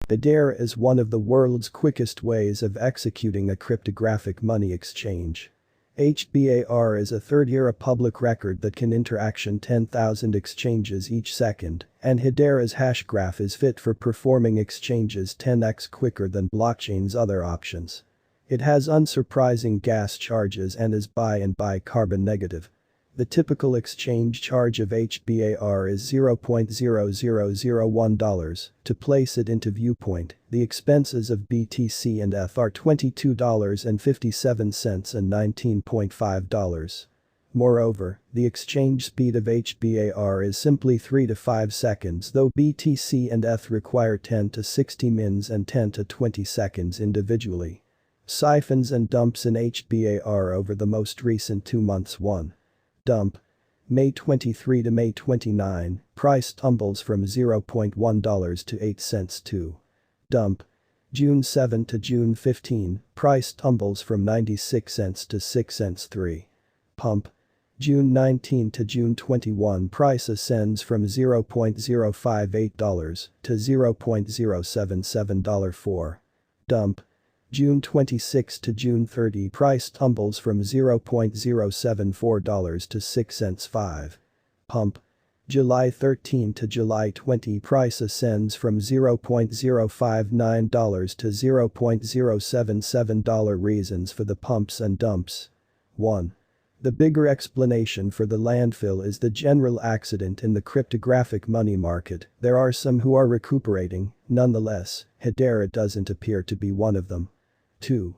HEDERA is one of the world's quickest ways of executing a cryptographic money exchange. HBAR is a third-era public record that can interaction 10,000 exchanges each second, and HEDERA's hashgraph is fit for performing exchanges 10x quicker than blockchain's other options. It has unsurprising gas charges and is by carbon negative. The typical exchange charge of HBAR is $0.0001. To place it into viewpoint, the expenses of BTC and ETH are $22.57 and $19.5. Moreover, the exchange speed of HBAR is simply 3 to 5 seconds, though BTC and ETH require 10 to 60 mins and 10 to 20 seconds individually. Siphons and dumps in HBAR over the most recent 2 months. 1. Dump. May 23 to May 29, price tumbles from $0.1 to 8 cents. 2. Dump. June 7 to June 15, price tumbles from 96 cents to 6 cents. 3. Pump. June 19 to June 21, price ascends from $0.058 to $0.077. 4. Dump. June 26 to June 30, price tumbles from $0.074 to 6 cents. 5. Pump. July 13 to July 20, price ascends from $0.059 to $0.077. Reasons for the pumps and dumps. 1. The bigger explanation for the landfill is the general accident in the cryptographic money market. There are some who are recuperating, nonetheless, HEDERA doesn't appear to be one of them. 2.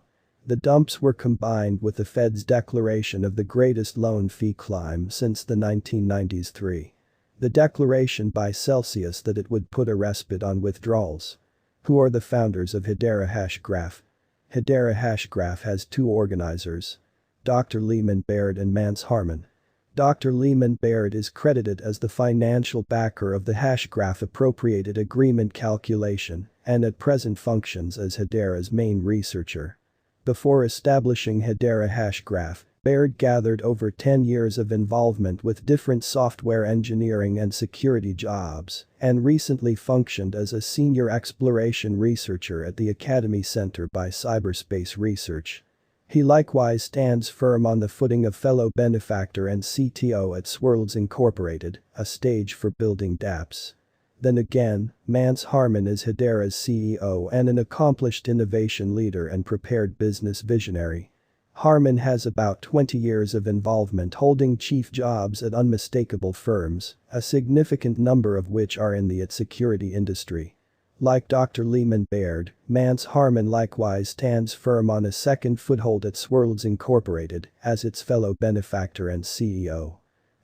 The dumps were combined with the Fed's declaration of the greatest loan fee climb since the 1990s. 3. The declaration by Celsius that it would put a respite on withdrawals. Who are the founders of HEDERA HashGraph? HEDERA HashGraph has 2 organizers. Dr. Lehman Baird and Mance Harmon. Dr. Lehman Baird is credited as the financial backer of the hashgraph appropriated agreement calculation and at present functions as HEDERA's main researcher. Before establishing HEDERA HashGraph, Baird gathered over 10 years of involvement with different software engineering and security jobs, and recently functioned as a senior exploration researcher at the Academy Center by Cyberspace Research. He likewise stands firm on the footing of fellow benefactor and CTO at Swirls Incorporated, a stage for building dApps. Then again, Mance Harmon is HEDERA's CEO and an accomplished innovation leader and prepared business visionary. Harmon has about 20 years of involvement holding chief jobs at unmistakable firms, a significant number of which are in the security industry. Like Dr. Lehman Baird, Mance Harmon likewise stands firm on a second foothold at Swirls Incorporated as its fellow benefactor and CEO.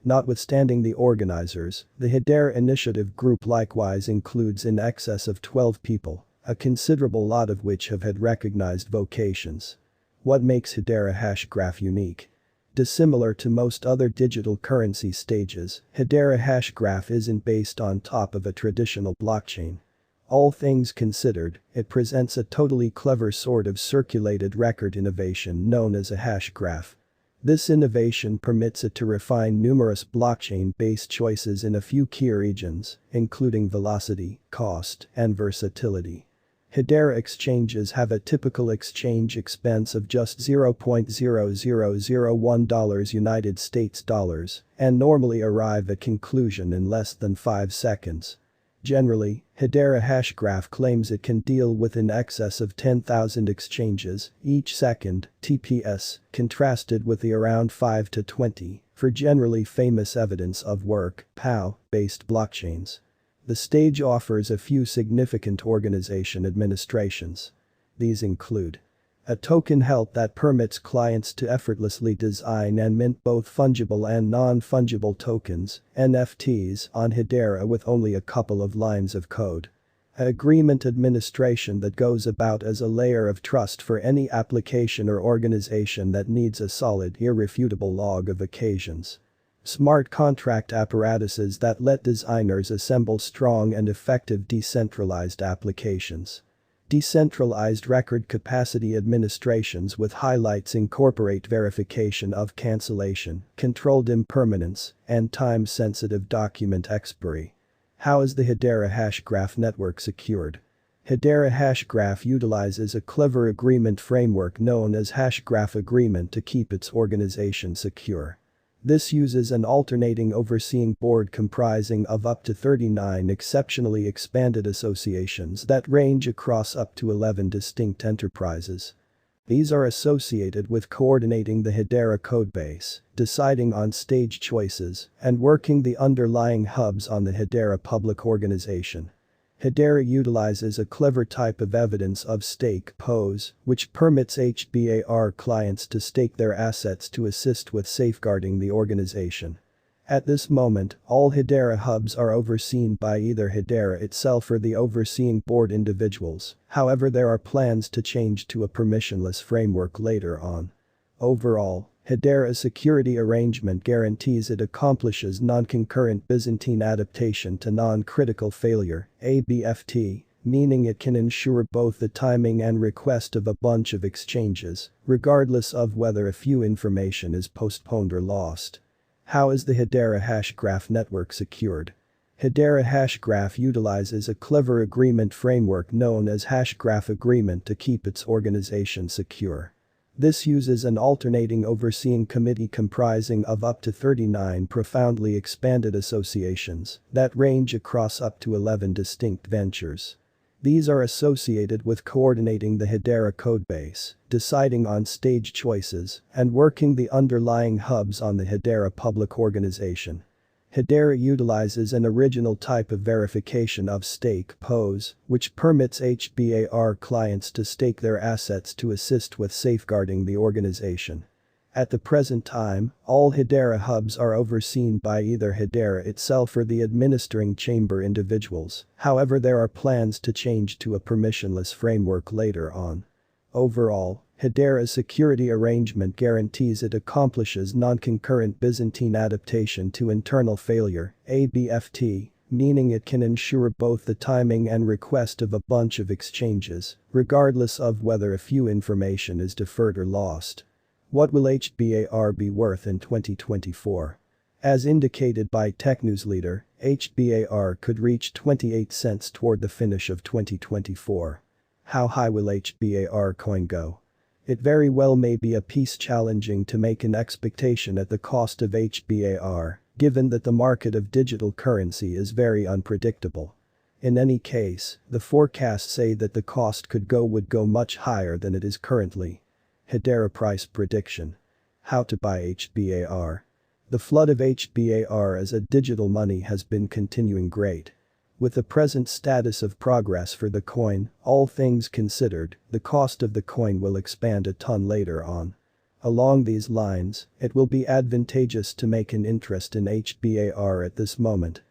Notwithstanding the organizers, the HEDERA Initiative group likewise includes in excess of 12 people, a considerable lot of which have had recognized vocations. What makes HEDERA HashGraph unique? Dissimilar to most other digital currency stages, HEDERA HashGraph isn't based on top of a traditional blockchain. All things considered, it presents a totally clever sort of circulated record innovation known as a hashgraph. This innovation permits it to refine numerous blockchain-based choices in a few key regions, including velocity, cost, and versatility. HEDERA exchanges have a typical exchange expense of just $0.0001 United States dollars and normally arrive at conclusion in less than 5 seconds. Generally, HEDERA HashGraph claims it can deal with in excess of 10,000 exchanges each second, TPS, contrasted with the around 5 to 20 for generally famous evidence of work, POW-based blockchains. The stage offers a few significant organization administrations. These include a token help that permits clients to effortlessly design and mint both fungible and non-fungible tokens, NFTs, on HEDERA with only a couple of lines of code. An agreement administration that goes about as a layer of trust for any application or organization that needs a solid, irrefutable log of occasions. Smart contract apparatuses that let designers assemble strong and effective decentralized applications. Decentralized record capacity administrations with highlights incorporate verification of cancellation, controlled impermanence, and time-sensitive document expiry. How is the HEDERA HashGraph network secured? HEDERA HashGraph utilizes a clever agreement framework known as HashGraph agreement to keep its organization secure. This uses an alternating overseeing board comprising of up to 39 exceptionally expanded associations that range across up to 11 distinct enterprises. These are associated with coordinating the HEDERA codebase, deciding on stage choices, and working the underlying hubs on the HEDERA public organization. HEDERA utilizes a clever type of evidence of stake (POS), which permits HBAR clients to stake their assets to assist with safeguarding the organization. At this moment, all HEDERA hubs are overseen by either HEDERA itself or the overseeing board individuals, however there are plans to change to a permissionless framework later on. Overall, HEDERA's security arrangement guarantees it accomplishes non-concurrent Byzantine adaptation to non-critical failure (ABFT), meaning it can ensure both the timing and request of a bunch of exchanges, regardless of whether a few information is postponed or lost. How is the HEDERA HashGraph network secured? HEDERA HashGraph utilizes a clever agreement framework known as HashGraph agreement to keep its organization secure. This uses an alternating overseeing committee comprising of up to 39 profoundly expanded associations that range across up to 11 distinct ventures. These are associated with coordinating the HEDERA codebase, deciding on stage choices, and working the underlying hubs on the HEDERA public organization. HEDERA utilizes an original type of verification of stake (POS), which permits HBAR clients to stake their assets to assist with safeguarding the organization. At the present time, all HEDERA hubs are overseen by either HEDERA itself or the administering chamber individuals, however there are plans to change to a permissionless framework later on. Overall, HEDERA's security arrangement guarantees it accomplishes non-concurrent Byzantine adaptation to internal failure (ABFT), meaning it can ensure both the timing and request of a bunch of exchanges, regardless of whether a few information is deferred or lost. What will HBAR be worth in 2024? As indicated by TechNewsLeader, HBAR could reach 28 cents toward the finish of 2024. How high will HBAR coin go? It very well may be a piece challenging to make an expectation at the cost of HBAR, given that the market of digital currency is very unpredictable. In any case, the forecasts say that the cost would go much higher than it is currently. HEDERA price prediction. How to buy HBAR. The flood of HBAR as a digital money has been continuing great. With the present status of progress for the coin, all things considered, the cost of the coin will expand a ton later on. Along these lines, it will be advantageous to make an interest in HBAR at this moment,